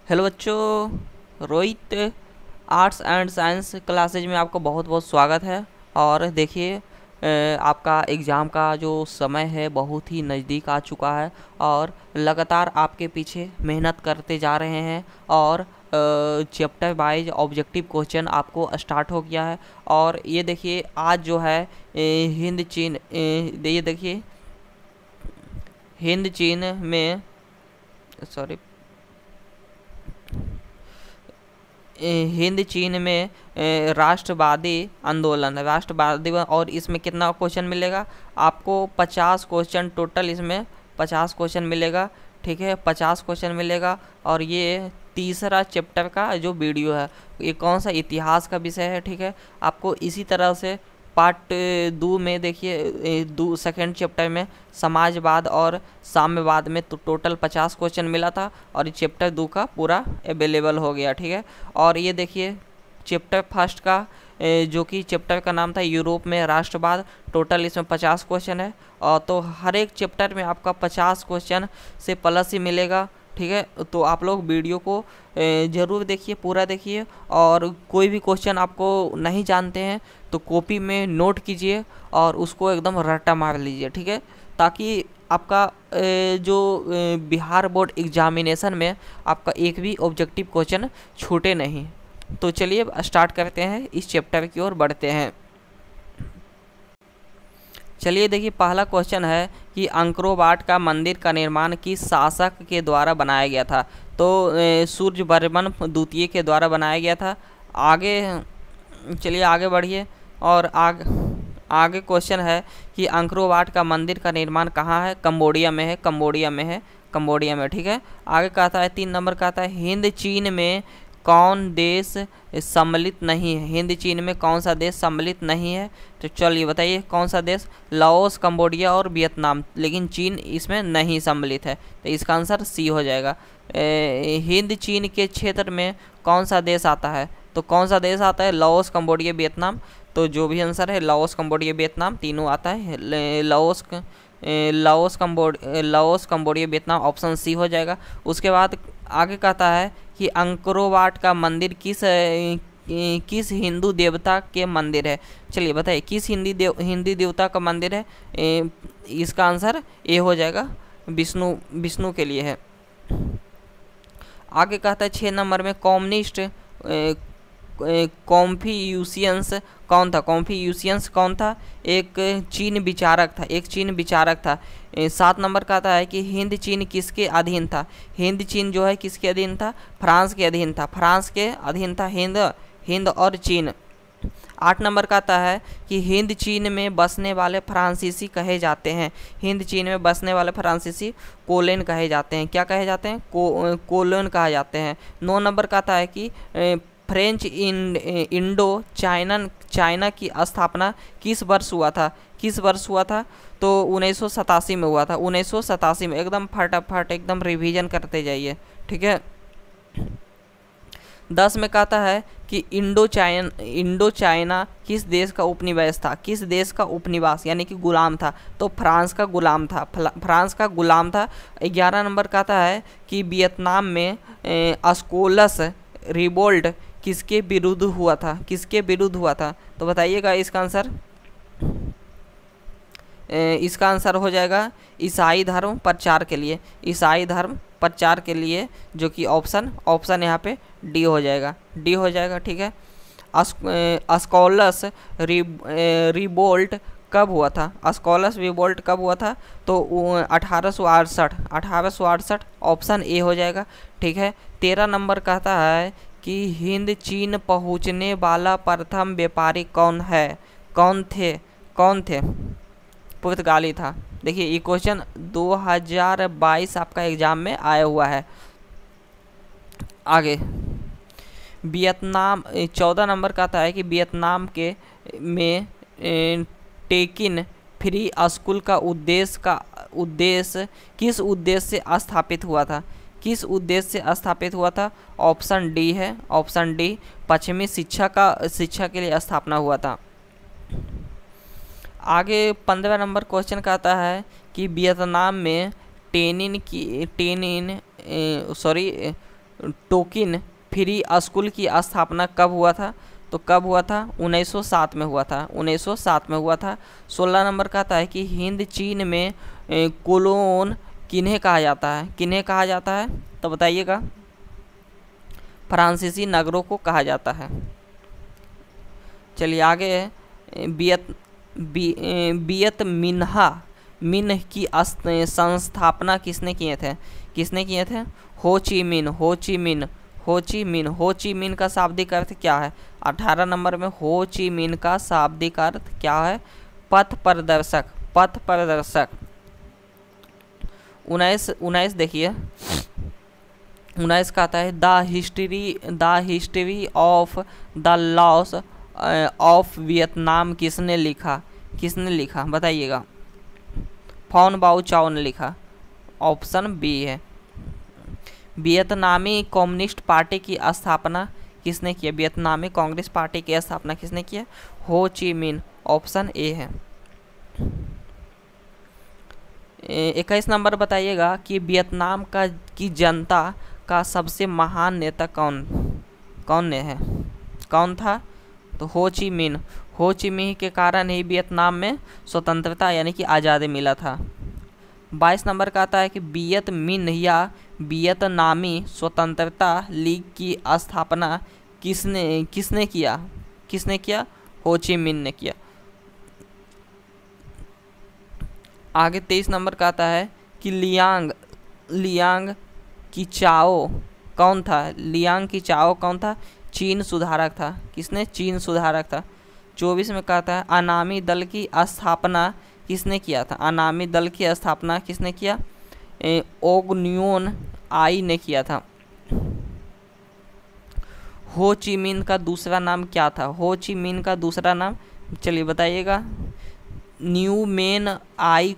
Hello बच्चों, Rohit arts and science classes में आपका बहुत बहुत स्वागत है। और देखिए, आपका एग्ज़ाम का जो समय है बहुत ही नज़दीक आ चुका है और लगातार आपके पीछे मेहनत करते जा रहे हैं। और चैप्टर वाइज ऑब्जेक्टिव क्वेश्चन आपको स्टार्ट हो गया है। और ये देखिए, आज जो है हिंद चीन, ये देखिए हिंद चीन में, सॉरी, हिंद चीन में राष्ट्रवादी और इसमें कितना क्वेश्चन मिलेगा आपको? 50 क्वेश्चन टोटल, इसमें 50 क्वेश्चन मिलेगा। ठीक है, 50 क्वेश्चन मिलेगा। और ये तीसरा चैप्टर का जो वीडियो है, ये कौन सा इतिहास का विषय है। ठीक है, आपको इसी तरह से पार्ट 2 में देखिए, सेकेंड चैप्टर में समाजवाद और साम्यवाद में तो टोटल 50 क्वेश्चन मिला था और ये चैप्टर 2 का पूरा अवेलेबल हो गया। ठीक है, और ये देखिए चैप्टर फर्स्ट का, जो कि चैप्टर का नाम था यूरोप में राष्ट्रवाद, टोटल इसमें 50 क्वेश्चन है। और तो हर एक चैप्टर में आपका 50 क्वेश्चन से प्लस ही मिलेगा। ठीक है, तो आप लोग वीडियो को ज़रूर देखिए, पूरा देखिए। और कोई भी क्वेश्चन आपको नहीं जानते हैं तो कॉपी में नोट कीजिए और उसको एकदम रट्टा मार लीजिए। ठीक है, ताकि आपका जो बिहार बोर्ड एग्जामिनेशन में आपका एक भी ऑब्जेक्टिव क्वेश्चन छूटे नहीं। तो चलिए स्टार्ट करते हैं, इस चैप्टर की ओर बढ़ते हैं। चलिए देखिए, पहला क्वेश्चन है कि अंकोरवाट का मंदिर का निर्माण किस शासक के द्वारा बनाया गया था? तो सूर्यवर्मन द्वितीय के द्वारा बनाया गया था। आगे चलिए आगे बढ़िए। और आगे क्वेश्चन है कि अंकोरवाट का मंदिर का निर्माण कहाँ है? कंबोडिया में है, कंबोडिया में है, कंबोडिया में। ठीक है, आगे कहता है 3 नंबर कहता है हिंद चीन में कौन देश सम्मिलित नहीं है? हिंद चीन में कौन सा देश सम्मिलित नहीं है? तो चलिए बताइए कौन सा देश? लाओस, कंबोडिया और वियतनाम, लेकिन चीन इसमें नहीं सम्मिलित है। तो इसका आंसर सी हो जाएगा। हिंद चीन के क्षेत्र में कौन सा देश आता है? तो कौन सा देश आता है? Laos, Cambodia, Vietnam. तो जो भी आंसर है लाओस, कंबोडिया, वियतनाम तीनों आता है। Laos, Cambodia, Vietnam, option C हो जाएगा। उसके बाद आगे कहता है कि अंकोरवाट का मंदिर किस हिंदू देवता के मंदिर है? चलिए बताइए किस हिंदी देवता का मंदिर है? इसका आंसर ए हो जाएगा, विष्णु के लिए है। आगे कहता है 6 नंबर में कम्युनिस्ट कॉन्फ्यूशियस कौन था? कॉन्फ्यूशियस कौन था? एक चीन विचारक था। 7 नंबर का आता है कि हिंद चीन किसके अधीन था? हिंद चीन जो है किसके अधीन था? फ्रांस के अधीन था। फ्रांस के अधीन था हिंद और चीन। 8 नंबर का आता है कि हिंद चीन में बसने वाले फ्रांसीसी कहे जाते हैं। हिंद चीन में बसने वाले फ्रांसीसी कोलेन कहे जाते हैं। क्या कहे जाते हैं? कोलोन कहा जाते हैं। 9 नंबर का आता है कि फ्रेंच इंडो चाइना की स्थापना किस वर्ष हुआ था? तो 1987 में हुआ था। 1987 में। एकदम फटाफट एकदम रिवीजन करते जाइए। ठीक है, 10 में कहता है कि इंडो चाइना किस देश का उपनिवेश था? किस देश का उपनिवास यानी कि गुलाम था? तो फ्रांस का गुलाम था। 11 नंबर कहता है कि वियतनाम में अस्कोलस रिवोल्ट किसके विरुद्ध हुआ था? तो बताइएगा इसका आंसर। इसका आंसर हो जाएगा ईसाई धर्म प्रचार के लिए, जो कि ऑप्शन यहाँ पे डी हो जाएगा। ठीक है, अस्कोलस रिवोल्ट कब हुआ था? तो 1868 ऑप्शन ए हो जाएगा। ठीक है, 13 नंबर कहता है कि हिंद चीन पहुंचने वाला प्रथम व्यापारी कौन थे? पुर्तगाली था। देखिए ये क्वेश्चन 2022 आपका एग्जाम में आया हुआ है। आगे वियतनाम, 14 नंबर का आता है कि वियतनाम में टेकिन फ्री स्कूल का उद्देश्य किस उद्देश्य से स्थापित हुआ था? ऑप्शन डी है, ऑप्शन डी, पश्चिमी शिक्षा के लिए स्थापना हुआ था। आगे 15 नंबर क्वेश्चन का आता है कि वियतनाम में टोकिन फ्री स्कूल की स्थापना कब हुआ था? तो कब हुआ था? 1907 में हुआ था, 1907 में हुआ था। 16 नंबर का आता है कि हिंद चीन में कोलोन किन्हें कहा जाता है? किन्हें कहा जाता है? तो बताइएगा। फ्रांसीसी नगरों को कहा जाता है। चलिए आगे है बियत मिन्हा मिन्ह की संस्थापना किसने किए थे? किसने किए थे? हो ची मिन, हो ची मिन, हो ची मिन। हो ची मिन का शाब्दिक अर्थ क्या है? 18 नंबर में हो ची मिन का शाब्दिक अर्थ क्या है? पथ प्रदर्शक, पथ प्रदर्शक। 19 देखिए, 19 का आता है the history of the loss of Vietnam किसने लिखा? किसने लिखा बताइएगा। फॉन बाओ चाओ ने लिखा, ऑप्शन बी है। वियतनामी कम्युनिस्ट पार्टी की स्थापना किसने किया? वियतनामी कांग्रेस पार्टी की स्थापना किसने किया? हो ची मिन, ऑप्शन ए है। 21 नंबर बताइएगा कि वियतनाम की जनता का सबसे महान नेता कौन है? कौन था? तो हो ची मिन। हो ची मिन के कारण ही वियतनाम में स्वतंत्रता यानी कि आज़ादी मिला था। 22 नंबर का आता है कि वियत मिन्ह या वियतनामी स्वतंत्रता लीग की स्थापना किसने किया? किसने किया? हो ची मिन्ह ने किया। आगे 23 नंबर का आता है कि लियांग कीचाओ कौन था? लियांग कीचाओ कौन था? चीन सुधारक था। किसने? चीन सुधारक था। 24 में कहता है अनामी दल की स्थापना किसने किया था? अनामी दल की स्थापना किसने किया? ओगन्योन आई ने किया था। हो ची मिन्ह का दूसरा नाम क्या था? हो ची मिन्ह का दूसरा नाम चलिए बताइएगा। न्यूमेन आई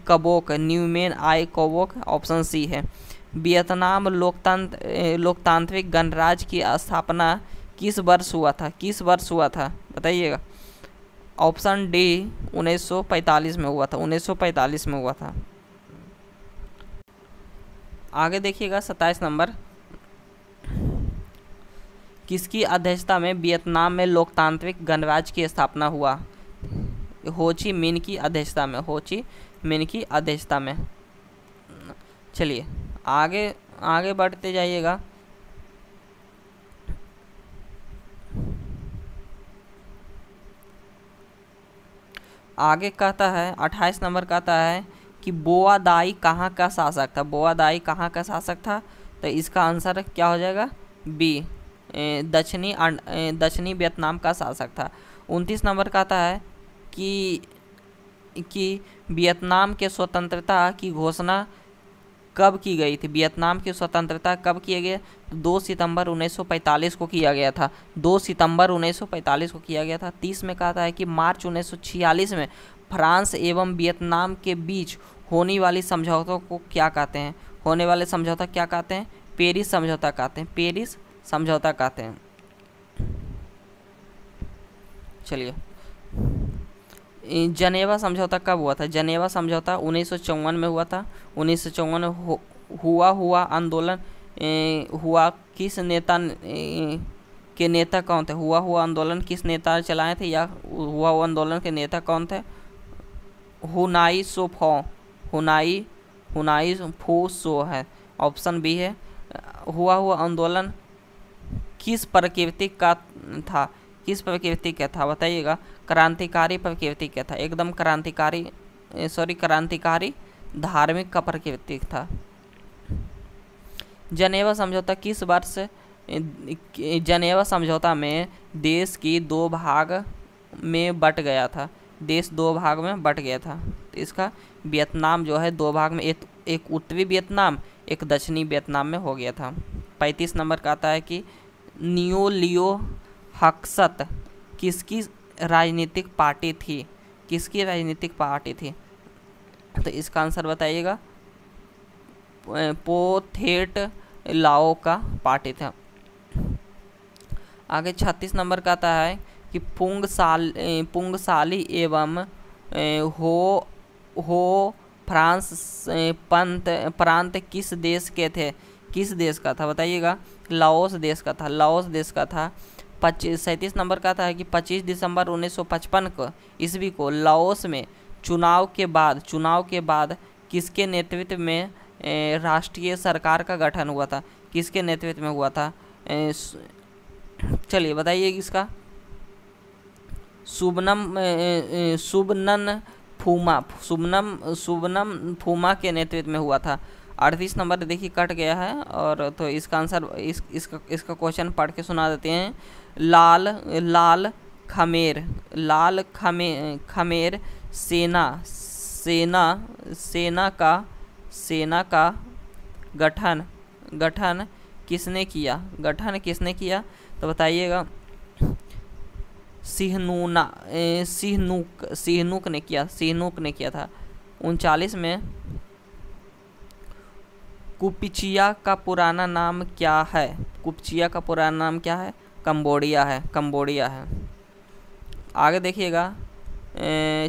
कबोक, न्यूमेन आई कबोक, ऑप्शन सी है। वियतनाम लोकतांत्रिक गणराज्य की स्थापना किस वर्ष हुआ था? किस वर्ष हुआ था बताइएगा। ऑप्शन डी 1945 में हुआ था, 1945 में हुआ था। आगे देखिएगा 27 नंबर, किसकी अध्यक्षता में वियतनाम में लोकतांत्रिक गणराज्य की स्थापना हुआ? हो ची मिन्ह की अध्यक्षता में, हो ची मिन्ह की अध्यक्षता में। चलिए आगे आगे बढ़ते जाइएगा। आगे कहता है 28 नंबर कहता है कि बोआ दाई कहाँ का शासक था? बोआ दाई कहाँ का शासक था? तो इसका आंसर क्या हो जाएगा? बी, दक्षिणी वियतनाम का शासक था। 29 नंबर कहता है कि वियतनाम के स्वतंत्रता की घोषणा कब की गई थी? वियतनाम की स्वतंत्रता कब किए गए? 2 सितंबर 1945 को किया गया था, 2 सितंबर 1945 को किया गया था। 30 में कहता है कि मार्च 1946 में फ्रांस एवं वियतनाम के बीच होने वाली समझौतों को क्या कहते हैं? होने वाले समझौता क्या कहते हैं? पेरिस समझौता कहते हैं, पेरिस समझौता कहते हैं। चलिए जनेवा समझौता कब हुआ था? जनेवा समझौता 1954 में हुआ था। 1954 में हुआ आंदोलन हुआ किस नेता के नेता कौन थे? हुआ आंदोलन किस नेता चलाए थे या हुआ आंदोलन के नेता कौन थे? हुनाई सोफो, हुनाई फो सो है, ऑप्शन बी है। हुआ आंदोलन किस प्रकृति का था? किस प्रकृति का था बताइएगा। क्रांतिकारी प्रकृति का था, एकदम क्रांतिकारी धार्मिक का प्रकृति था। जनेवा समझौता किस वर्ष? जनेवा समझौता में देश की 2 भाग में बट गया था, देश 2 भाग में बट गया था। तो इसका वियतनाम जो है 2 भाग में, एक उत्तरी वियतनाम, एक दक्षिणी वियतनाम में हो गया था। 35 नंबर का आता है कि लियो हक्सत किसकी राजनीतिक पार्टी थी? किसकी राजनीतिक पार्टी थी? तो इसका आंसर बताइएगा। पोथेट लाओ का पार्टी था। आगे 36 नंबर का आता है कि पुंगसाली एवं हो फ्रांस प्रांत किस देश के थे? किस देश का था बताइएगा? लाओस देश का था, लाओस देश का था। 37 नंबर का था कि 25 दिसंबर 1955 को ईस्वी को लाओस में चुनाव के बाद किसके नेतृत्व में राष्ट्रीय सरकार का गठन हुआ था? किसके नेतृत्व में हुआ था? चलिए बताइए इसका। सुबनम फूमा के नेतृत्व में हुआ था। 38 नंबर देखिए कट गया है, और तो इसका आंसर इसका क्वेश्चन पढ़ के सुना देते हैं। लाल खमेर सेना का गठन किसने किया? तो बताइएगा। सिहनूक ने किया था। 39 में कुपचिया का पुराना नाम क्या है? कंबोडिया है। आगे देखिएगा।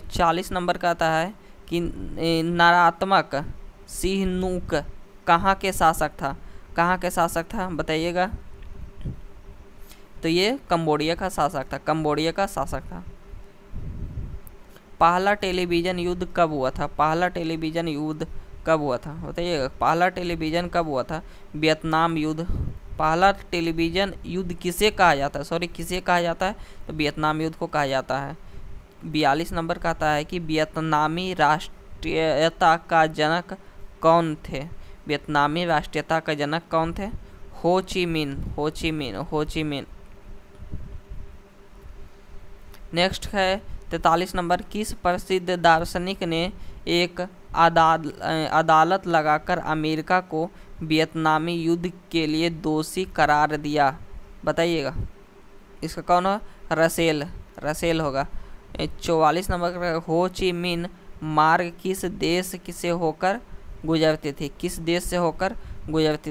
40 नंबर का आता है कि नरात्मक सिहनूक कहाँ के शासक था? बताइएगा। तो ये कंबोडिया का शासक था। पहला टेलीविज़न युद्ध कब हुआ था? बताइएगा। पहला टेलीविज़न कब हुआ था? वियतनाम युद्ध। पहला टेलीविज़न युद्ध किसे कहा जाता है? तो वियतनाम युद्ध को कहा जाता है। 42 नंबर का आता है कि वियतनामी राष्ट्रीयता का जनक कौन थे? हो ची मिन। नेक्स्ट है 43 नंबर। किस प्रसिद्ध दार्शनिक ने एक अदालत लगाकर अमेरिका को वियतनामी युद्ध के लिए दोषी करार दिया? बताइएगा। इसका कौन है? रसेल होगा। 44 नंबर का हो ची मिन मार्ग किस देश से होकर गुजरती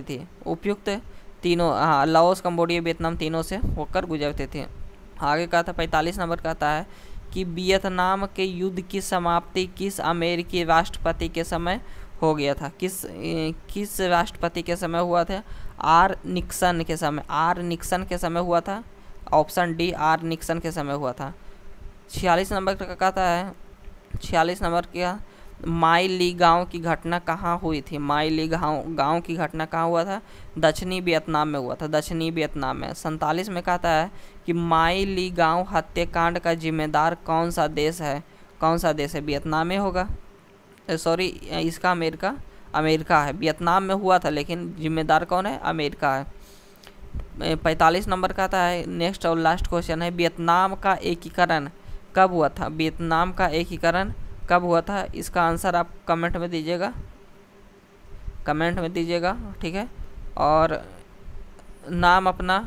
थी? उपयुक्त तीनों, हाँ, लाओस, कंबोडिया, वियतनाम तीनों से होकर गुजरते थे। आगे का था 45 नंबर का आता है कि वियतनाम के युद्ध की समाप्ति किस अमेरिकी राष्ट्रपति के समय हो गया था? किस राष्ट्रपति के समय हुआ था? आर निक्सन के समय हुआ था। ऑप्शन डी, आर निक्सन के समय हुआ था। 46 नंबर का कहता है, 46 नंबर का माई ली गांव की घटना कहाँ हुई थी? गांव की घटना कहाँ हुआ था? दक्षिणी वियतनाम में हुआ था। 47 में कहता है कि माई ली गांव हत्याकांड का जिम्मेदार कौन सा देश है? वियतनाम में होगा। सॉरी, इसका अमेरिका है। वियतनाम में हुआ था लेकिन जिम्मेदार कौन है? अमेरिका है। 45 नंबर का आता है, नेक्स्ट और लास्ट क्वेश्चन है, वियतनाम का एकीकरण कब हुआ था? इसका आंसर आप कमेंट में दीजिएगा, ठीक है। और नाम अपना,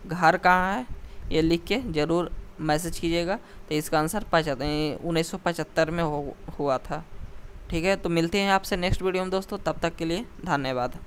घर कहाँ है, ये लिख के ज़रूर मैसेज कीजिएगा। तो इसका आंसर 1975 में हुआ था, ठीक है। तो मिलते हैं आपसे नेक्स्ट वीडियो में दोस्तों, तब तक के लिए धन्यवाद।